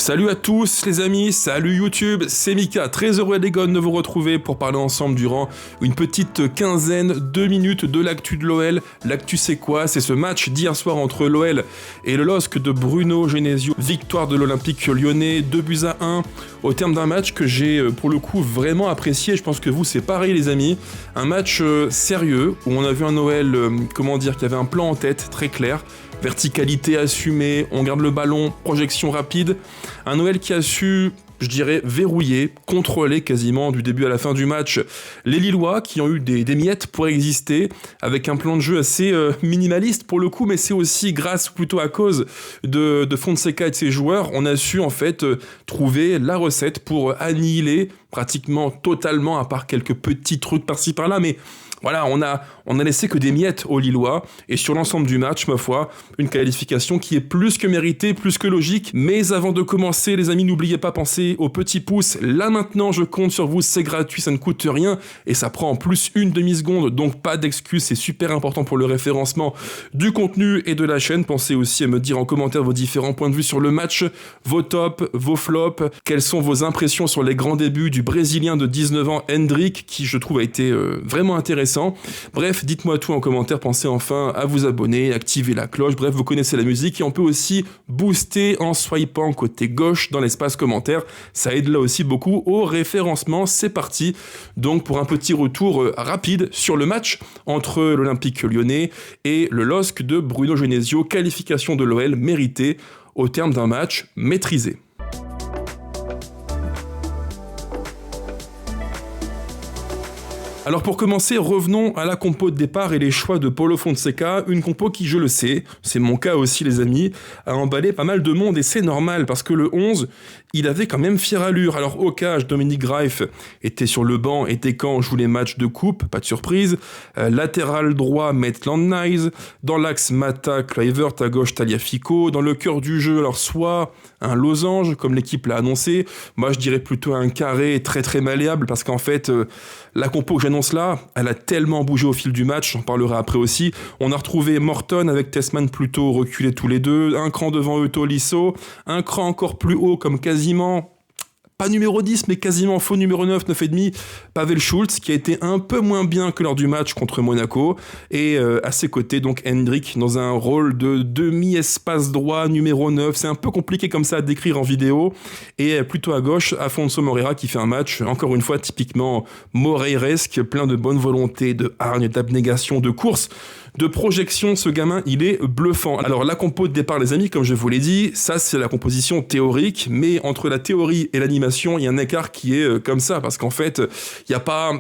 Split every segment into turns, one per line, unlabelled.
Salut à tous les amis, salut YouTube, c'est Mika, très heureux les gars de vous retrouver pour parler ensemble durant une petite quinzaine de minutes de l'actu de l'OL. L'actu c'est quoi? C'est ce match d'hier soir entre l'OL et le LOSC de Bruno Genesio. Victoire de l'Olympique lyonnais, 2-1, au terme d'un match que j'ai pour le coup vraiment apprécié. Je pense que vous c'est pareil les amis. Un match sérieux où on a vu un OL, qui avait un plan en tête très clair. Verticalité assumée, on garde le ballon, projection rapide. Un OL qui a su, je dirais, verrouiller, contrôler quasiment du début à la fin du match les Lillois qui ont eu des miettes pour exister, avec un plan de jeu assez minimaliste pour le coup, mais c'est aussi grâce, plutôt à cause de Fonseca et de ses joueurs, on a su en fait trouver la recette pour annihiler pratiquement totalement, à part quelques petits trucs par-ci par-là, mais voilà, on a laissé que des miettes aux Lillois, et sur l'ensemble du match, ma foi, une qualification qui est plus que méritée, plus que logique. Mais avant de commencer, les amis, n'oubliez pas, penser au petit pouce. Là maintenant, je compte sur vous, c'est gratuit, ça ne coûte rien, et ça prend en plus une demi-seconde, donc pas d'excuses, c'est super important pour le référencement du contenu et de la chaîne. Pensez aussi à me dire en commentaire vos différents points de vue sur le match, vos tops, vos flops, quelles sont vos impressions sur les grands débuts du Brésilien de 19 ans, Hendrick, qui je trouve a été vraiment intéressant. Bref, dites-moi tout en commentaire, pensez enfin à vous abonner, activer la cloche, bref, vous connaissez la musique et on peut aussi booster en swipant côté gauche dans l'espace commentaire, ça aide là aussi beaucoup au référencement. C'est parti donc pour un petit retour rapide sur le match entre l'Olympique lyonnais et le LOSC de Bruno Genesio, qualification de l'OL méritée au terme d'un match maîtrisé. Alors pour commencer, revenons à la compo de départ et les choix de Paulo Fonseca, une compo qui, je le sais, c'est mon cas aussi les amis, a emballé pas mal de monde et c'est normal parce que le 11, il avait quand même fière allure. Alors au cage, Dominique Greif était sur le banc, était quand on joue les matchs de coupe, pas de surprise. Latéral droit, Maitland-Niles, dans l'axe Mata, Kluivert, à gauche Tagliafico, dans le cœur du jeu, alors soit un losange comme l'équipe l'a annoncé, moi je dirais plutôt un carré très très malléable parce qu'en fait la compo que j'annonce là, elle a tellement bougé au fil du match, j'en parlerai après aussi. On a retrouvé Morton avec Tessman plutôt reculés tous les deux, un cran devant eux Tolisso, un cran encore plus haut comme quasiment, pas numéro 10, mais quasiment faux numéro 9, 9,5, Pavel Schulz, qui a été un peu moins bien que lors du match contre Monaco. Et à ses côtés, donc Hendrick, dans un rôle de demi-espace droit, numéro 9. C'est un peu compliqué comme ça à décrire en vidéo. Et plutôt à gauche, Afonso Moreira, qui fait un match, encore une fois, typiquement moreiresque, plein de bonne volonté, de hargne, d'abnégation, de course, de projection. Ce gamin, il est bluffant. Alors la compo de départ, les amis, comme je vous l'ai dit, ça c'est la composition théorique, mais entre la théorie et l'animation, il y a un écart qui est comme ça, parce qu'en fait, il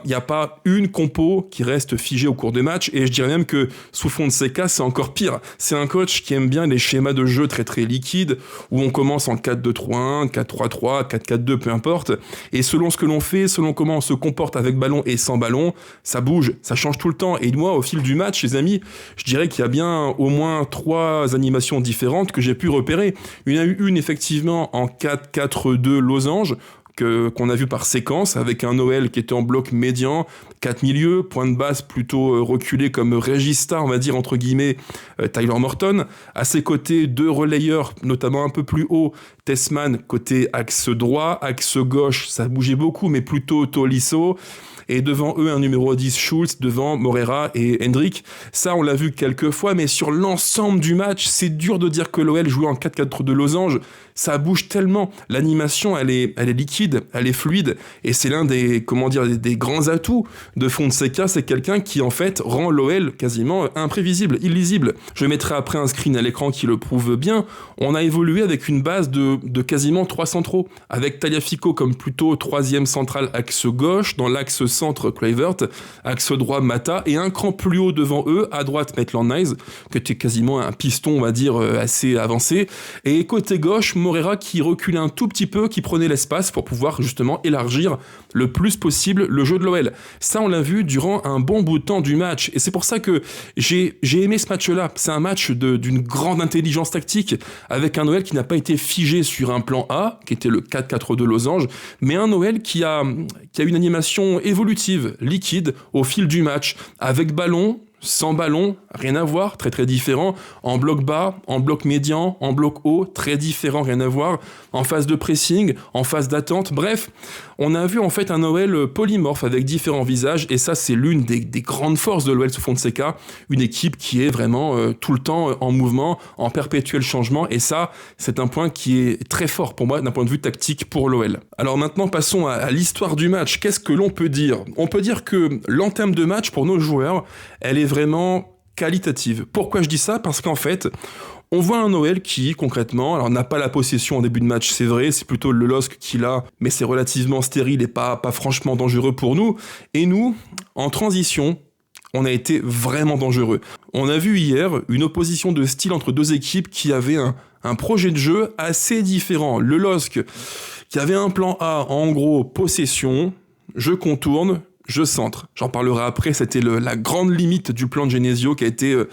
n'y a pas une compo qui reste figée au cours des matchs, et je dirais même que sous Fonseca, c'est encore pire. C'est un coach qui aime bien les schémas de jeu très très liquides, où on commence en 4-2-3-1, 4-3-3, 4-4-2, peu importe, et selon ce que l'on fait, selon comment on se comporte avec ballon et sans ballon, ça bouge, ça change tout le temps. Et moi, au fil du match, les amis, je dirais qu'il y a bien au moins 3 animations différentes que j'ai pu repérer. Il y en a eu une effectivement en 4-4-2 losange, qu'on a vu par séquence, avec un OL qui était en bloc médian, 4 milieux, point de base plutôt reculé comme régista, on va dire entre guillemets, Tyler Morton. À ses côtés, 2 relayeurs, notamment un peu plus haut, Tessman côté axe droit, axe gauche, ça bougeait beaucoup, mais plutôt Tolisso. Et devant eux, un numéro 10, Schulz, devant Moreira et Hendrick. Ça, on l'a vu quelques fois, mais sur l'ensemble du match, c'est dur de dire que l'OL jouait en 4-4-2 losange. Ça bouge tellement. L'animation, elle est liquide, elle est fluide. Et c'est l'un des grands atouts de Fonseca. C'est quelqu'un qui, en fait, rend l'OL quasiment imprévisible, illisible. Je mettrai après un screen à l'écran qui le prouve bien. On a évolué avec une base de quasiment 3 centraux. Avec Tagliafico comme plutôt 3e central axe gauche, dans l'axe centre Kluivert, axe droit Mata, et un cran plus haut devant eux, à droite Maitland-Niles, qui était quasiment un piston, on va dire, assez avancé, et côté gauche, Moreira qui reculait un tout petit peu, qui prenait l'espace pour pouvoir justement élargir le plus possible le jeu de l'OL. Ça, on l'a vu durant un bon bout de temps du match, et c'est pour ça que j'ai aimé ce match-là. C'est un match d'une grande intelligence tactique, avec un OL qui n'a pas été figé sur un plan A, qui était le 4-4-2 losange, mais un OL qui a une animation évolutive, liquide, au fil du match, avec ballon, sans ballon, rien à voir, très très différent. En bloc bas, en bloc médian, en bloc haut, très différent, rien à voir. En phase de pressing, en phase d'attente, bref, on a vu en fait un OL polymorphe avec différents visages, et ça c'est l'une des grandes forces de l'OL sous Fonseca, une équipe qui est vraiment tout le temps en mouvement, en perpétuel changement, et ça c'est un point qui est très fort pour moi d'un point de vue tactique pour l'OL. Alors maintenant passons à l'histoire du match. Qu'est-ce que l'on peut dire ? On peut dire que l'entame de match pour nos joueurs, elle est vraiment qualitative. Pourquoi je dis ça ? Parce qu'en fait, on voit un OL qui, concrètement, alors n'a pas la possession en début de match, c'est vrai, c'est plutôt le LOSC qui l'a, mais c'est relativement stérile et pas franchement dangereux pour nous. Et nous, en transition, on a été vraiment dangereux. On a vu hier une opposition de style entre deux équipes qui avaient un projet de jeu assez différent. Le LOSC qui avait un plan A, en gros, possession, je contourne, je centre. J'en parlerai après, c'était la grande limite du plan de Genesio qui a été,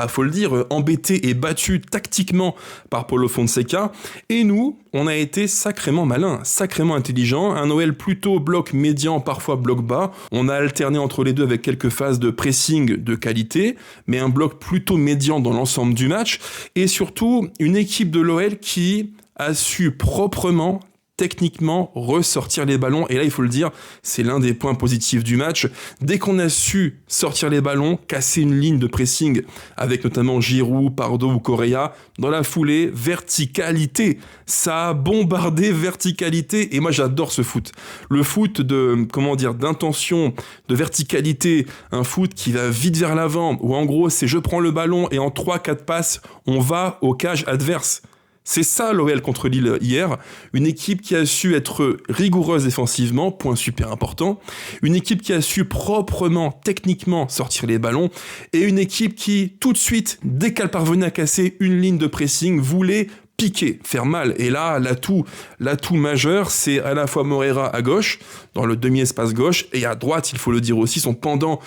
faut le dire, embêté et battu tactiquement par Paulo Fonseca. Et nous, on a été sacrément malin, sacrément intelligent. Un OL plutôt bloc médian, parfois bloc bas. On a alterné entre les deux avec quelques phases de pressing de qualité, mais un bloc plutôt médian dans l'ensemble du match. Et surtout, une équipe de l'OL qui a su proprement, techniquement ressortir les ballons, et là il faut le dire, c'est l'un des points positifs du match. Dès qu'on a su sortir les ballons, casser une ligne de pressing avec notamment Giroud, Pardo ou Correa, dans la foulée, verticalité, ça a bombardé verticalité, et moi j'adore ce foot. Le foot d'intention, de verticalité, un foot qui va vite vers l'avant, où en gros c'est je prends le ballon et en 3-4 passes, on va aux cages adverses. C'est ça l'OL contre Lille hier, une équipe qui a su être rigoureuse défensivement, point super important, une équipe qui a su proprement, techniquement sortir les ballons, et une équipe qui, tout de suite, dès qu'elle parvenait à casser une ligne de pressing, voulait piquer, faire mal. Et là, l'atout majeur, c'est à la fois Moreira à gauche, dans le demi-espace gauche, et à droite, il faut le dire aussi, son pendant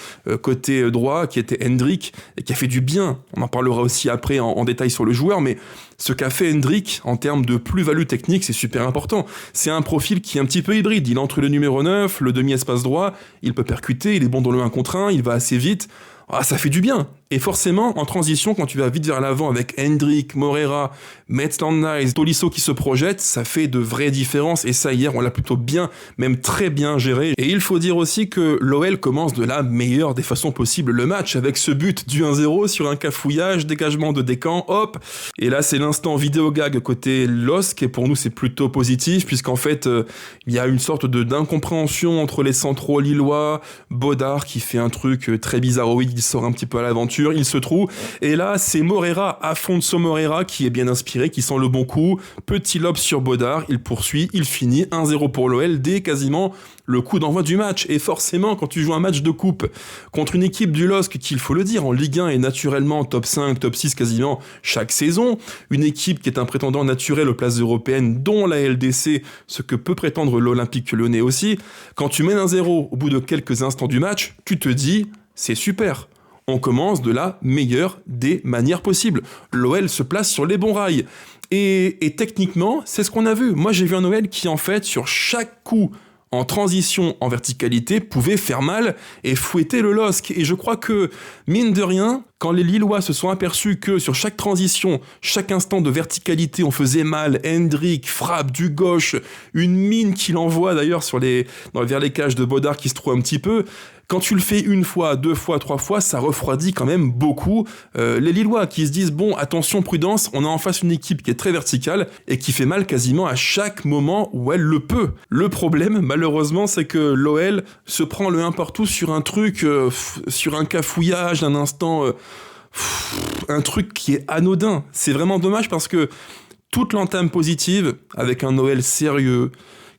côté droit, qui était Hendrick, et qui a fait du bien. On en parlera aussi après en détail sur le joueur, mais ce qu'a fait Hendrick en termes de plus-value technique, c'est super important. C'est un profil qui est un petit peu hybride. Il est entre le numéro 9, le demi-espace droit, il peut percuter, il est bon dans le 1 contre 1, il va assez vite. Ah, ça fait du bien. Et forcément, en transition, quand tu vas vite vers l'avant avec Hendrick, Moreira, Maitland-Niles, Tolisso qui se projettent, ça fait de vraies différences. Et ça, hier, on l'a plutôt bien, même très bien géré. Et il faut dire aussi que l'OL commence de la meilleure des façons possibles le match, avec ce but du 1-0 sur un cafouillage, dégagement de Descamps, hop. Et là, c'est l'instant vidéo gag côté LOSC, et pour nous, c'est plutôt positif, puisqu'en fait, il y a une sorte d'incompréhension entre les centraux lillois, Bodard qui fait un truc très bizarroïde, il sort un petit peu à l'aventure, il se trouve, et là c'est Moreira, Afonso Moreira, qui est bien inspiré, qui sent le bon coup, petit lob sur Bodard, il poursuit, il finit, 1-0 pour l'OL dès quasiment le coup d'envoi du match. Et forcément, quand tu joues un match de coupe contre une équipe du LOSC qui, il faut le dire, en Ligue 1 est naturellement top 5, top 6 quasiment chaque saison, une équipe qui est un prétendant naturel aux places européennes, dont la LDC, ce que peut prétendre l'Olympique Lyonnais aussi, quand tu mènes 1-0 au bout de quelques instants du match, tu te dis, c'est super. On commence de la meilleure des manières possibles. L'OL se place sur les bons rails. Et techniquement, c'est ce qu'on a vu. Moi, j'ai vu un OL qui, en fait, sur chaque coup en transition, en verticalité, pouvait faire mal et fouetter le LOSC. Et je crois que, mine de rien, quand les Lillois se sont aperçus que sur chaque transition, chaque instant de verticalité, on faisait mal, Hendrick frappe du gauche, une mine qu'il envoie d'ailleurs vers les cages de Bodard qui se trouve un petit peu. Quand tu le fais une fois, deux fois, trois fois, ça refroidit quand même beaucoup les Lillois qui se disent bon, attention, prudence, on a en face une équipe qui est très verticale et qui fait mal quasiment à chaque moment où elle le peut. Le problème, malheureusement, c'est que l'OL se prend le 1 partout sur un truc, sur un cafouillage d'un instant, un truc qui est anodin. C'est vraiment dommage parce que toute l'entame positive, avec un OL sérieux,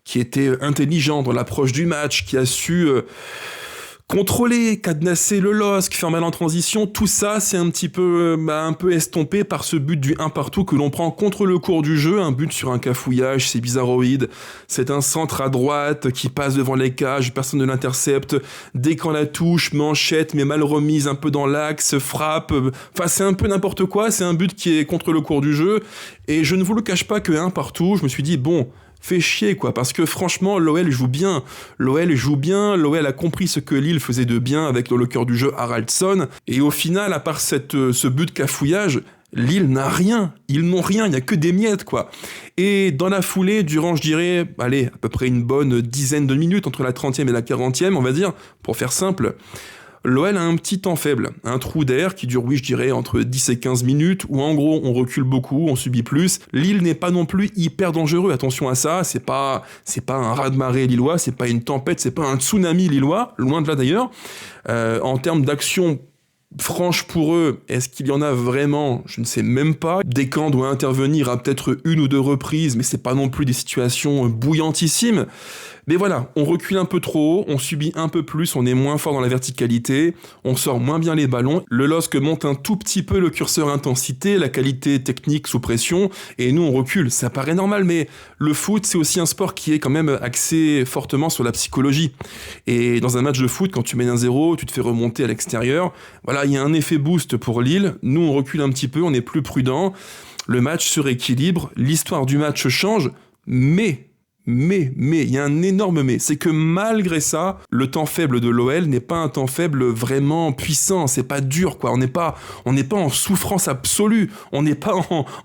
qui était intelligent dans l'approche du match, qui a su contrôler, cadenasser le LOSC, faire mal en transition, tout ça c'est un peu estompé par ce but du 1 partout que l'on prend contre le cours du jeu, un but sur un cafouillage, c'est bizarroïde, c'est un centre à droite qui passe devant les cages, personne ne l'intercepte, dès qu'on la touche, manchette mais mal remise un peu dans l'axe, frappe, enfin c'est un peu n'importe quoi, c'est un but qui est contre le cours du jeu, et je ne vous le cache pas que 1 partout, je me suis dit bon, fait chier, quoi, parce que franchement, l'OL joue bien. L'OL a compris ce que Lille faisait de bien avec dans le cœur du jeu Haraldsson, et au final, à part ce but de cafouillage, Lille n'a rien, ils n'ont rien, il n'y a que des miettes, quoi. Et dans la foulée, durant, je dirais, allez, à peu près une bonne dizaine de minutes, entre la 30e et la 40e, on va dire, pour faire simple, l'OL a un petit temps faible, un trou d'air qui dure, oui, je dirais, entre 10 et 15 minutes, où en gros, on recule beaucoup, on subit plus. Lille n'est pas non plus hyper dangereux, attention à ça, c'est pas un raz-de-marée lillois, c'est pas une tempête, c'est pas un tsunami lillois, loin de là d'ailleurs. En termes d'action franche pour eux, est-ce qu'il y en a vraiment? Je ne sais même pas. Descamps doit intervenir à peut-être une ou deux reprises, mais c'est pas non plus des situations bouillantissimes. Mais voilà, on recule un peu trop haut, on subit un peu plus, on est moins fort dans la verticalité, on sort moins bien les ballons, le LOSC monte un tout petit peu le curseur intensité, la qualité technique sous pression, et nous on recule. Ça paraît normal, mais le foot, c'est aussi un sport qui est quand même axé fortement sur la psychologie. Et dans un match de foot, quand tu mènes 1-0, tu te fais remonter à l'extérieur, voilà, il y a un effet boost pour Lille, nous on recule un petit peu, on est plus prudent, le match se rééquilibre, l'histoire du match change, mais, il y a un énorme mais, c'est que malgré ça, le temps faible de l'OL n'est pas un temps faible vraiment puissant, c'est pas dur, quoi, on n'est pas en souffrance absolue, on n'est pas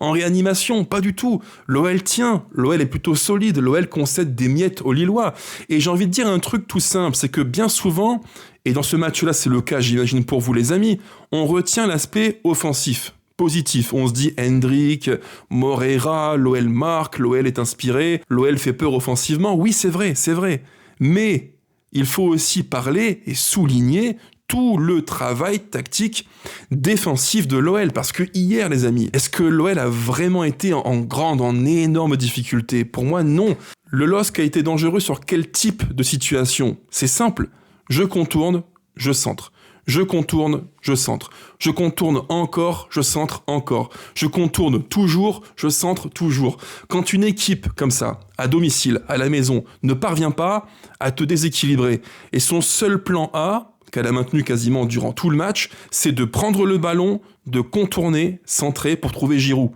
en réanimation, pas du tout. L'OL tient, l'OL est plutôt solide, l'OL concède des miettes aux Lillois. Et j'ai envie de dire un truc tout simple, c'est que bien souvent, et dans ce match-là c'est le cas, j'imagine pour vous les amis, on retient l'aspect offensif. Positif. On se dit Hendrick, Moreira, l'OL marque, l'OL est inspiré, l'OL fait peur offensivement. Oui, c'est vrai. Mais il faut aussi parler et souligner tout le travail tactique défensif de l'OL. Parce que hier, les amis, est-ce que l'OL a vraiment été en énorme difficulté? Pour moi, non. Le LOSC a été dangereux sur quel type de situation? C'est simple. Je contourne, je centre. Je contourne, je centre. Je contourne encore, je centre encore. Je contourne toujours, je centre toujours. Quand une équipe comme ça, à domicile, à la maison, ne parvient pas à te déséquilibrer, et son seul plan A, qu'elle a maintenu quasiment durant tout le match, c'est de prendre le ballon, de contourner, centrer pour trouver Giroud.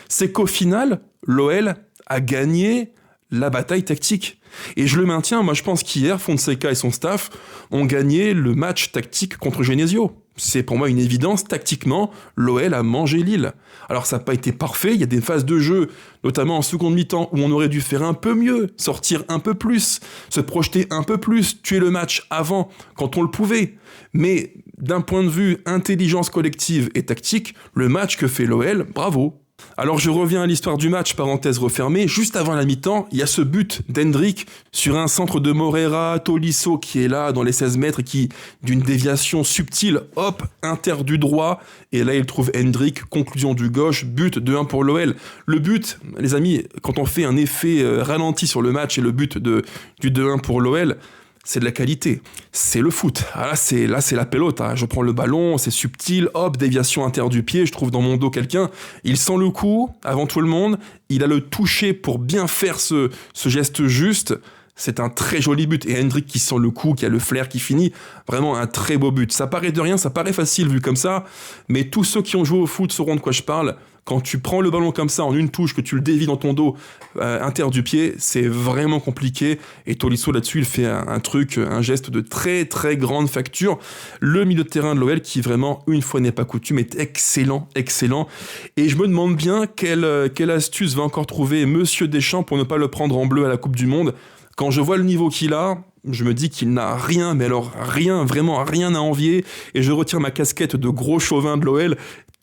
C'est qu'au final, l'OL a gagné la bataille tactique. Et je le maintiens, moi je pense qu'hier, Fonseca et son staff ont gagné le match tactique contre Genesio. C'est pour moi une évidence, tactiquement, l'OL a mangé Lille. Alors ça n'a pas été parfait, il y a des phases de jeu, notamment en seconde mi-temps, où on aurait dû faire un peu mieux, sortir un peu plus, se projeter un peu plus, tuer le match avant, quand on le pouvait. Mais d'un point de vue intelligence collective et tactique, le match que fait l'OL, bravo. Alors je reviens à l'histoire du match, parenthèse refermée, juste avant la mi-temps, il y a ce but d'Hendrick sur un centre de Moreira, Tolisso qui est là dans les 16 mètres et qui, d'une déviation subtile, hop, inter du droit, et là il trouve Hendrick, conclusion du gauche, but 2-1 pour l'OL. Le but, les amis, quand on fait un effet ralenti sur le match et le but du 2-1 pour l'OL, c'est de la qualité, c'est le foot. Ah là, c'est la pelote, hein. Je prends le ballon, c'est subtil, hop, déviation inter du pied, je trouve dans mon dos quelqu'un, il sent le coup avant tout le monde, il a le toucher pour bien faire ce geste juste. C'est un très joli but, et Hendrick qui sent le coup, qui a le flair, qui finit, vraiment un très beau but. Ça paraît de rien, ça paraît facile vu comme ça, mais tous ceux qui ont joué au foot sauront de quoi je parle. Quand tu prends le ballon comme ça en une touche, que tu le dévies dans ton dos inter du pied, c'est vraiment compliqué. Et Tolisso là-dessus, il fait un geste de très très grande facture. Le milieu de terrain de l'OL qui vraiment, une fois n'est pas coutume, est excellent. Et je me demande bien quelle astuce va encore trouver Monsieur Deschamps pour ne pas le prendre en bleu à la Coupe du Monde. Quand je vois le niveau qu'il a, je me dis qu'il n'a rien, mais alors rien, vraiment rien à envier. Et je retire ma casquette de gros chauvin de l'OL.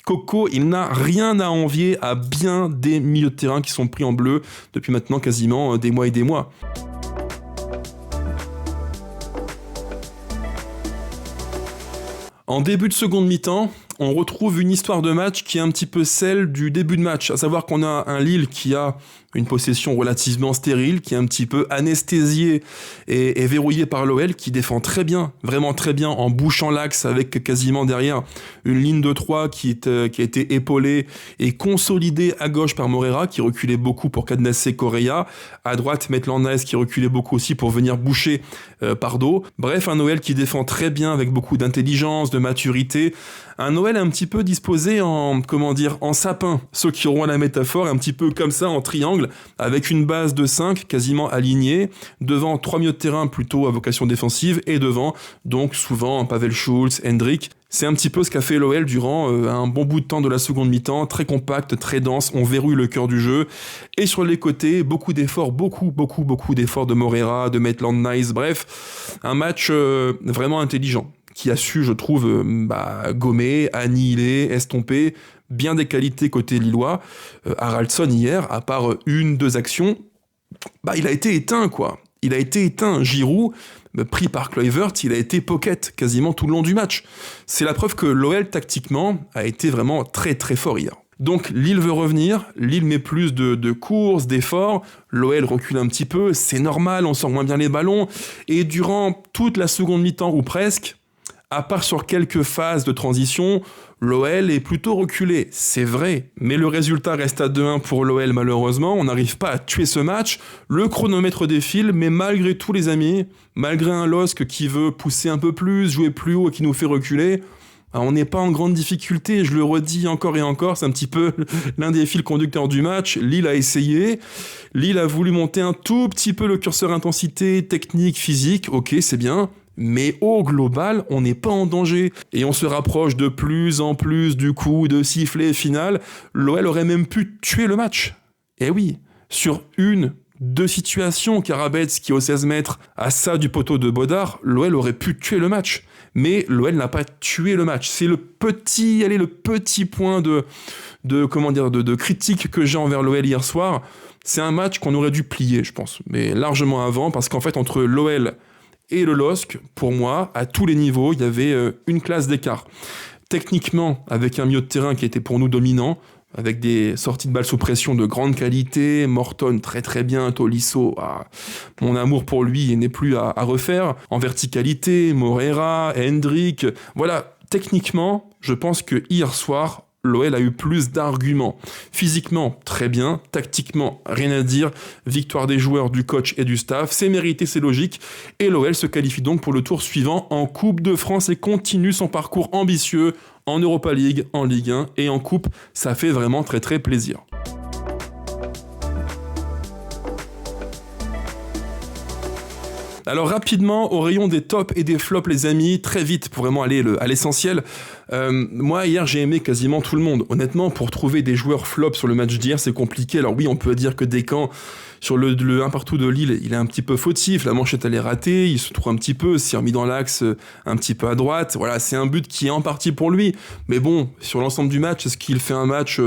Coco, il n'a rien à envier à bien des milieux de terrain qui sont pris en bleu depuis maintenant quasiment des mois et des mois. En début de seconde mi-temps, on retrouve une histoire de match qui est un petit peu celle du début de match, à savoir qu'on a un Lille qui a une possession relativement stérile, qui est un petit peu anesthésiée et verrouillée par l'OL, qui défend très bien, vraiment très bien, en bouchant l'axe avec quasiment derrière une ligne de 3 qui a été épaulée et consolidée à gauche par Moreira, qui reculait beaucoup pour cadenasser Correa, à droite Maitland Niles qui reculait beaucoup aussi pour venir boucher Pardo. Bref, un OL qui défend très bien avec beaucoup d'intelligence, de maturité, un OL l'OL est un petit peu disposé en sapin. Ceux qui auront la métaphore, un petit peu comme ça, en triangle, avec une base de 5 quasiment alignée, devant 3 milieux de terrain plutôt à vocation défensive, et devant, donc souvent, Pavel Schulz, Hendrik. C'est un petit peu ce qu'a fait l'OL durant un bon bout de temps de la seconde mi-temps, très compact, très dense, on verrouille le cœur du jeu. Et sur les côtés, beaucoup d'efforts de Moreira, de Maitland-Niles, bref, un match vraiment intelligent, qui a su, je trouve, gommer, annihiler, estomper, bien des qualités côté lillois. Haraldsson hier, à part 1-2 actions, il a été éteint, quoi. Il a été éteint. Giroud, pris par Kluivert, il a été pocket quasiment tout le long du match. C'est la preuve que l'OL, tactiquement, a été vraiment très très fort hier. Donc Lille veut revenir, Lille met plus de courses, d'efforts, l'OL recule un petit peu, c'est normal, on sort moins bien les ballons, et durant toute la seconde mi-temps, ou presque, à part sur quelques phases de transition, l'OL est plutôt reculé, c'est vrai, mais le résultat reste à 2-1 pour l'OL malheureusement, on n'arrive pas à tuer ce match, le chronomètre défile, mais malgré tout les amis, malgré un LOSC qui veut pousser un peu plus, jouer plus haut et qui nous fait reculer, on n'est pas en grande difficulté, je le redis encore et encore, c'est un petit peu l'un des fils conducteurs du match. Lille a essayé, Lille a voulu monter un tout petit peu le curseur intensité, technique, physique, ok c'est bien, mais au global, on n'est pas en danger. Et on se rapproche de plus en plus du coup de sifflet final. L'OL aurait même pu tuer le match. Eh oui, sur 1-2 situations, Karabets qui est au 16 mètres à ça du poteau de Bodard, l'OL aurait pu tuer le match. Mais l'OL n'a pas tué le match. C'est le petit point de critique que j'ai envers l'OL hier soir. C'est un match qu'on aurait dû plier, je pense, mais largement avant, parce qu'en fait, entre l'OL et le LOSC, pour moi, à tous les niveaux, il y avait une classe d'écart. Techniquement, avec un milieu de terrain qui était pour nous dominant, avec des sorties de balles sous pression de grande qualité, Morton très très bien, Tolisso, mon amour pour lui n'est plus à refaire, en verticalité, Moreira, Hendrik, voilà, techniquement, je pense que hier soir, l'OL a eu plus d'arguments. Physiquement, très bien. Tactiquement, rien à dire. Victoire des joueurs, du coach et du staff. C'est mérité, c'est logique. Et l'OL se qualifie donc pour le tour suivant en Coupe de France et continue son parcours ambitieux en Europa League, en Ligue 1 et en Coupe. Ça fait vraiment très très plaisir. Alors rapidement, au rayon des tops et des flops les amis, très vite pour vraiment aller à l'essentiel. Moi hier j'ai aimé quasiment tout le monde. Honnêtement, pour trouver des joueurs flops sur le match d'hier c'est compliqué. Alors oui, on peut dire que Descamps sur le 1 partout de Lille, il est un petit peu fautif, la manchette elle est ratée, il se trouve un petit peu, s'est remis dans l'axe un petit peu à droite. Voilà, c'est un but qui est en partie pour lui. Mais bon, sur l'ensemble du match, est-ce qu'il fait un match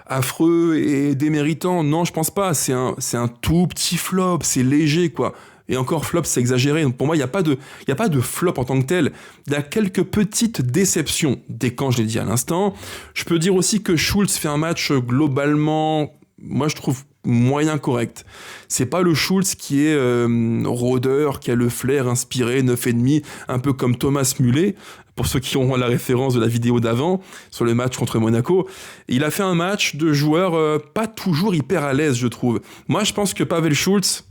affreux et déméritant? Non, je pense pas. C'est un tout petit flop, c'est léger quoi. Et encore flop, c'est exagéré. Donc pour moi, il n'y a pas de flop en tant que tel. Il y a quelques petites déceptions. Descamps, je l'ai dit à l'instant. Je peux dire aussi que Schulz fait un match globalement, moi je trouve moyen correct. C'est pas le Schulz qui est rôdeur, qui a le flair inspiré, 9,5, un peu comme Thomas Muller, pour ceux qui ont la référence de la vidéo d'avant, sur le match contre Monaco. Il a fait un match de joueur pas toujours hyper à l'aise, je trouve. Moi, je pense que Pavel Schulz,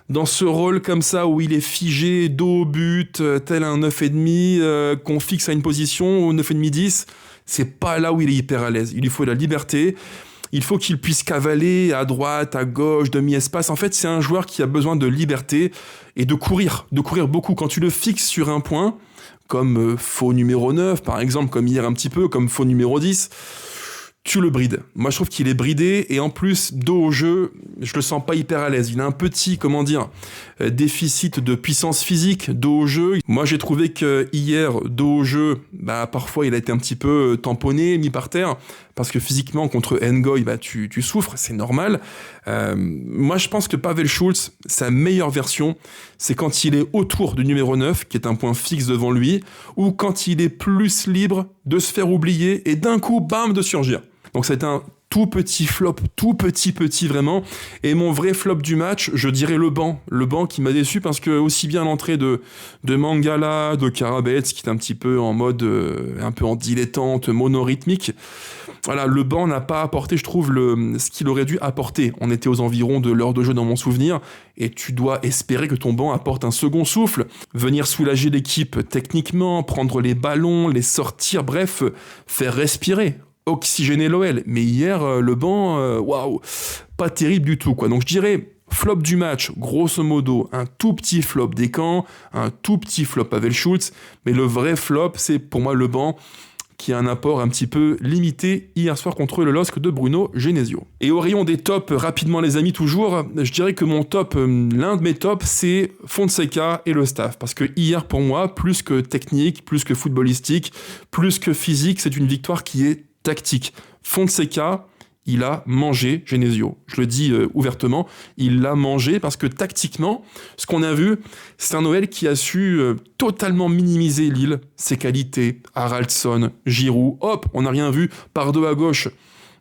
dans ce rôle comme ça où il est figé, dos au but, tel un 9,5 qu'on fixe à une position au 9,5-10, c'est pas là où il est hyper à l'aise. Il lui faut de la liberté, il faut qu'il puisse cavaler à droite, à gauche, demi-espace. En fait, c'est un joueur qui a besoin de liberté et de courir beaucoup. Quand tu le fixes sur un point, comme faux numéro 9 par exemple, comme hier un petit peu, comme faux numéro 10, tu le brides. Moi, je trouve qu'il est bridé et en plus, dos au jeu, je le sens pas hyper à l'aise. Il a un petit, déficit de puissance physique, dos au jeu. Moi, j'ai trouvé que hier, dos au jeu, parfois, il a été un petit peu tamponné, mis par terre, parce que physiquement, contre Ngoy, tu souffres, c'est normal. Moi, je pense que Pavel Schulz, sa meilleure version, c'est quand il est autour du numéro 9, qui est un point fixe devant lui, ou quand il est plus libre de se faire oublier et d'un coup, bam, de surgir. Donc c'est un tout petit flop, tout petit vraiment. Et mon vrai flop du match, je dirais le banc. Le banc qui m'a déçu parce que aussi bien l'entrée de Mangala, de Karabets, qui est un petit peu en mode, un peu en dilettante, monorhythmique. Voilà, le banc n'a pas apporté, je trouve, ce qu'il aurait dû apporter. On était aux environs de l'heure de jeu dans mon souvenir, et tu dois espérer que ton banc apporte un second souffle, venir soulager l'équipe techniquement, prendre les ballons, les sortir, bref, faire respirer, oxygéner l'OL. Mais hier, le banc, waouh, pas terrible du tout, quoi. Donc je dirais flop du match, grosso modo, un tout petit flop des camps, un tout petit flop Pavel Schultz, mais le vrai flop, c'est pour moi le banc, qui a un apport un petit peu limité hier soir contre le LOSC de Bruno Genesio. Et au rayon des tops, rapidement les amis, toujours, je dirais que mon top, l'un de mes tops, c'est Fonseca et le staff. Parce que hier, pour moi, plus que technique, plus que footballistique, plus que physique, c'est une victoire qui est tactique. Fonseca, il a mangé Genesio. Je le dis ouvertement, il l'a mangé parce que tactiquement, ce qu'on a vu, c'est un OL qui a su totalement minimiser Lille, ses qualités, Haraldsson, Giroud, hop, on n'a rien vu, par deux à gauche.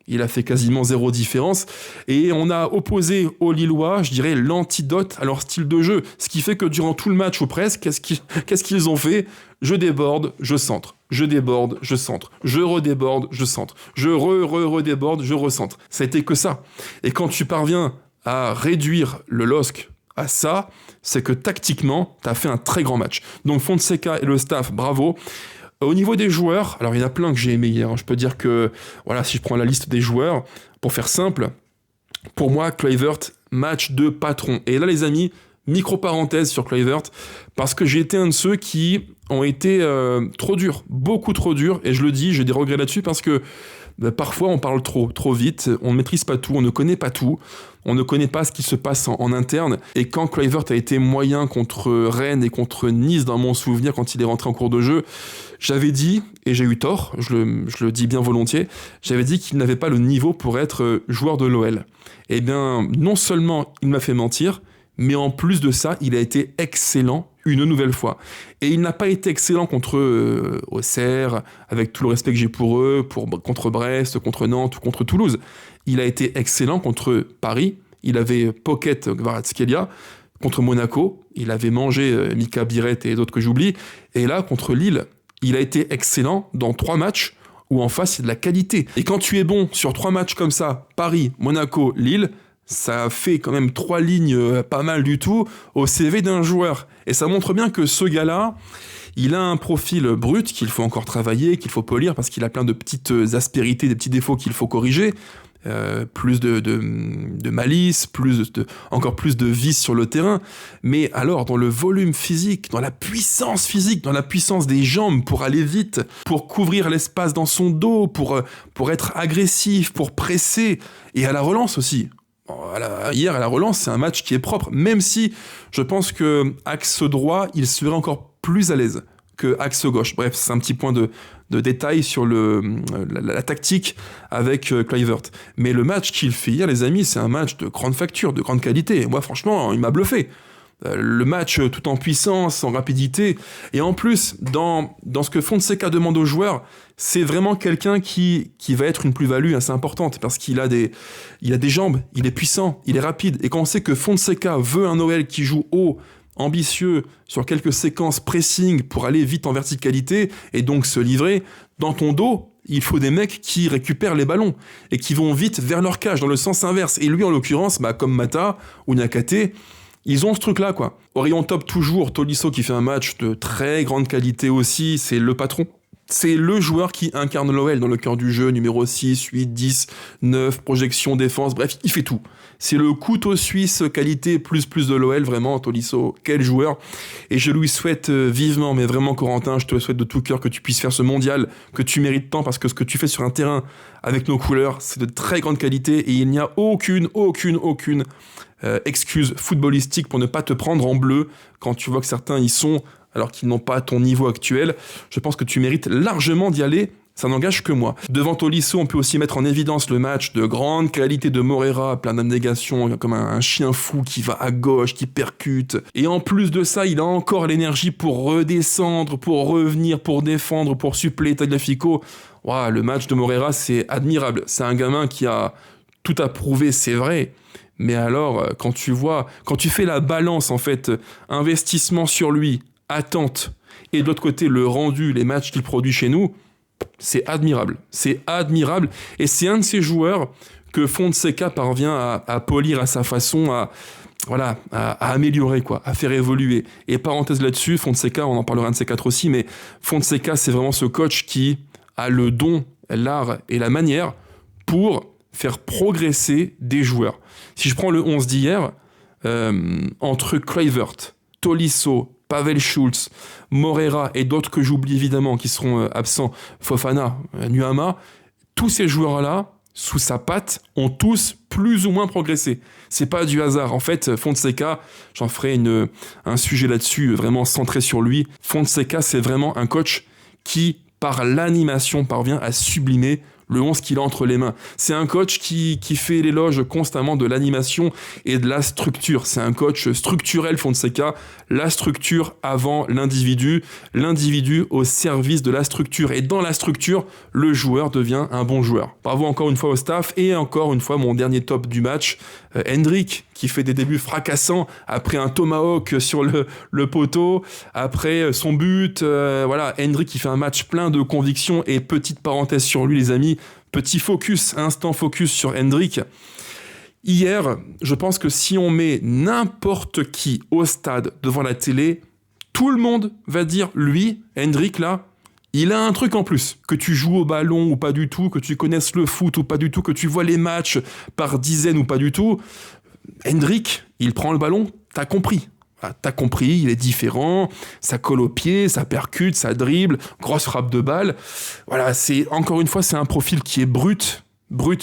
Il a fait quasiment zéro différence. Et on a opposé aux Lillois, je dirais, l'antidote à leur style de jeu. Ce qui fait que durant tout le match ou presque, qu'est-ce qu'ils ont fait ? Je déborde, je centre. Je déborde, je centre. Je redéborde, je centre. Je redéborde, je recentre. Ça a été que ça. Et quand tu parviens à réduire le LOSC à ça, c'est que tactiquement, tu as fait un très grand match. Donc Fonseca et le staff, bravo. Au niveau des joueurs, alors il y en a plein que j'ai aimé hier. Je peux dire que, voilà, si je prends la liste des joueurs, pour faire simple, pour moi, Kluivert, match de patron. Et là, les amis, micro-parenthèse sur Kluivert, parce que j'ai été un de ceux qui ont été trop durs, beaucoup trop durs, et je le dis, j'ai des regrets là-dessus, parce que parfois on parle trop vite, on ne maîtrise pas tout, on ne connaît pas tout, on ne connaît pas ce qui se passe en interne, et quand Kluivert a été moyen contre Rennes et contre Nice, dans mon souvenir, quand il est rentré en cours de jeu, j'avais dit, et j'ai eu tort, je le dis bien volontiers, j'avais dit qu'il n'avait pas le niveau pour être joueur de l'OL. Eh bien, non seulement il m'a fait mentir, mais en plus de ça, il a été excellent une nouvelle fois. Et il n'a pas été excellent contre Auxerre, avec tout le respect que j'ai pour eux, contre Brest, contre Nantes ou contre Toulouse. Il a été excellent contre Paris, il avait Pocket Kvaratskhelia, contre Monaco, il avait mangé Mika Biret et les autres que j'oublie, et là, contre Lille, il a été excellent dans 3 matchs où en face, il y a de la qualité. Et quand tu es bon sur 3 matchs comme ça, Paris, Monaco, Lille, ça fait quand même 3 lignes pas mal du tout au CV d'un joueur. Et ça montre bien que ce gars-là, il a un profil brut qu'il faut encore travailler, qu'il faut polir, parce qu'il a plein de petites aspérités, des petits défauts qu'il faut corriger. Plus de malice, encore plus de vices sur le terrain. Mais alors, dans le volume physique, dans la puissance physique, dans la puissance des jambes pour aller vite, pour couvrir l'espace dans son dos, pour être agressif, pour presser, et à la relance aussi. Hier, à la relance, c'est un match qui est propre, même si je pense que axe droit, il serait encore plus à l'aise que axe gauche. Bref, c'est un petit point de détail sur la tactique avec Kluivert. Mais le match qu'il fait hier, les amis, c'est un match de grande facture, de grande qualité. Et moi, franchement, il m'a bluffé. Le match tout en puissance, en rapidité. Et en plus, dans ce que Fonseca demande aux joueurs, c'est vraiment quelqu'un qui va être une plus-value assez importante, parce qu'il a des jambes, il est puissant, il est rapide. Et quand on sait que Fonseca veut un OL qui joue haut, ambitieux, sur quelques séquences pressing pour aller vite en verticalité et donc se livrer, dans ton dos, il faut des mecs qui récupèrent les ballons et qui vont vite vers leur cage, dans le sens inverse. Et lui, en l'occurrence, comme Mata ou Niakate, ils ont ce truc-là, quoi. Au rayon top, toujours, Tolisso qui fait un match de très grande qualité aussi, c'est le patron. C'est le joueur qui incarne l'OL dans le cœur du jeu, numéro 6, 8, 10, 9, projection, défense, bref, il fait tout. C'est le couteau suisse qualité plus de l'OL, vraiment, Tolisso, quel joueur. Et je lui souhaite vivement, mais vraiment Corentin, je te souhaite de tout cœur que tu puisses faire ce mondial, que tu mérites tant, parce que ce que tu fais sur un terrain avec nos couleurs, c'est de très grande qualité, et il n'y a aucune excuse footballistique pour ne pas te prendre en bleu quand tu vois que certains y sont alors qu'ils n'ont pas ton niveau actuel. Je pense que tu mérites largement d'y aller, ça n'engage que moi. Devant Tolisso, on peut aussi mettre en évidence le match de grande qualité de Moreira, plein d'abnégation, comme un chien fou qui va à gauche, qui percute. Et en plus de ça, il a encore l'énergie pour redescendre, pour revenir, pour défendre, pour suppléer Tagliafico. Ouah, le match de Moreira, c'est admirable. C'est un gamin qui a tout à prouver, c'est vrai. Mais alors, quand tu fais la balance, en fait, investissement sur lui, attente, et de l'autre côté, le rendu, les matchs qu'il produit chez nous, c'est admirable. C'est admirable. Et c'est un de ces joueurs que Fonseca parvient à polir à sa façon, à améliorer, quoi, à faire évoluer. Et parenthèse là-dessus, Fonseca, on en parlera un de ces quatre aussi, mais Fonseca, c'est vraiment ce coach qui a le don, l'art et la manière pour faire progresser des joueurs. Si je prends le 11 d'hier, entre Kluivert, Tolisso, Pavel Schulz, Moreira et d'autres que j'oublie évidemment qui seront absents, Fofana, Nuama, tous ces joueurs-là, sous sa patte, ont tous plus ou moins progressé. C'est pas du hasard. En fait, Fonseca, j'en ferai un sujet là-dessus vraiment centré sur lui. Fonseca, c'est vraiment un coach qui, par l'animation, parvient à sublimer le 11 qu'il a entre les mains. C'est un coach qui fait l'éloge constamment de l'animation et de la structure. C'est un coach structurel, Fonseca. La structure avant l'individu au service de la structure. Et dans la structure, le joueur devient un bon joueur. Bravo encore une fois au staff. Et encore une fois, mon dernier top du match, Hendrik, qui fait des débuts fracassants après un tomahawk sur le poteau, après son but. Hendrik qui fait un match plein de conviction. Et petite parenthèse sur lui, les amis, petit instant focus sur Hendrik. Hier, je pense que si on met n'importe qui au stade devant la télé, tout le monde va dire, lui, Hendrik, là, il a un truc en plus. Que tu joues au ballon ou pas du tout, que tu connaisses le foot ou pas du tout, que tu vois les matchs par dizaines ou pas du tout, Hendrik, il prend le ballon, t'as compris. T'as compris, il est différent, ça colle au pied, ça percute, ça dribble, grosse frappe de balle. Voilà, encore une fois, c'est un profil qui est brut,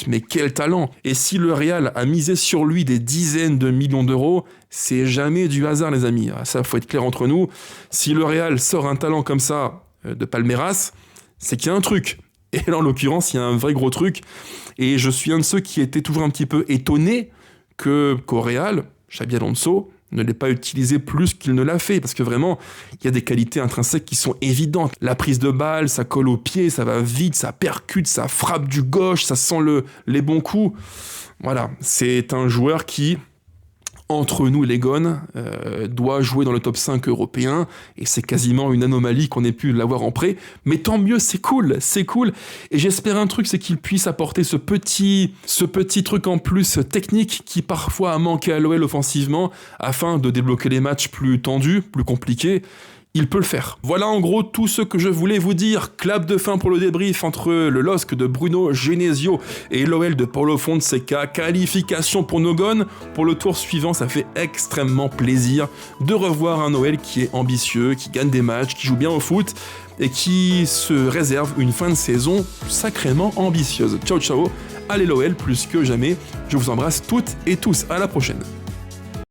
mais quel talent. Et si le Real a misé sur lui des dizaines de millions d'euros, c'est jamais du hasard, les amis. Ça, faut être clair entre nous. Si le Real sort un talent comme ça de Palmeiras, c'est qu'il y a un truc. Et là, en l'occurrence, il y a un vrai gros truc. Et je suis un de ceux qui était toujours un petit peu étonné qu'au Real, Xabi Alonso ne l'ait pas utilisé plus qu'il ne l'a fait, parce que vraiment, il y a des qualités intrinsèques qui sont évidentes. La prise de balle, ça colle au pied, ça va vite, ça percute, ça frappe du gauche, ça sent les bons coups. Voilà, c'est un joueur qui, entre nous les gones, doit jouer dans le top 5 européen, et c'est quasiment une anomalie qu'on ait pu l'avoir en prêt, mais tant mieux, c'est cool, et j'espère un truc, c'est qu'il puisse apporter ce petit truc en plus technique qui parfois a manqué à l'OL offensivement, afin de débloquer les matchs plus tendus, plus compliqués. Il peut le faire. Voilà en gros tout ce que je voulais vous dire. Clap de fin pour le débrief entre le LOSC de Bruno Genesio et l'OL de Paulo Fonseca. Qualification pour nos gones. Pour le tour suivant, ça fait extrêmement plaisir de revoir un OL qui est ambitieux, qui gagne des matchs, qui joue bien au foot et qui se réserve une fin de saison sacrément ambitieuse. Ciao ciao, allez l'OL plus que jamais. Je vous embrasse toutes et tous. À la prochaine.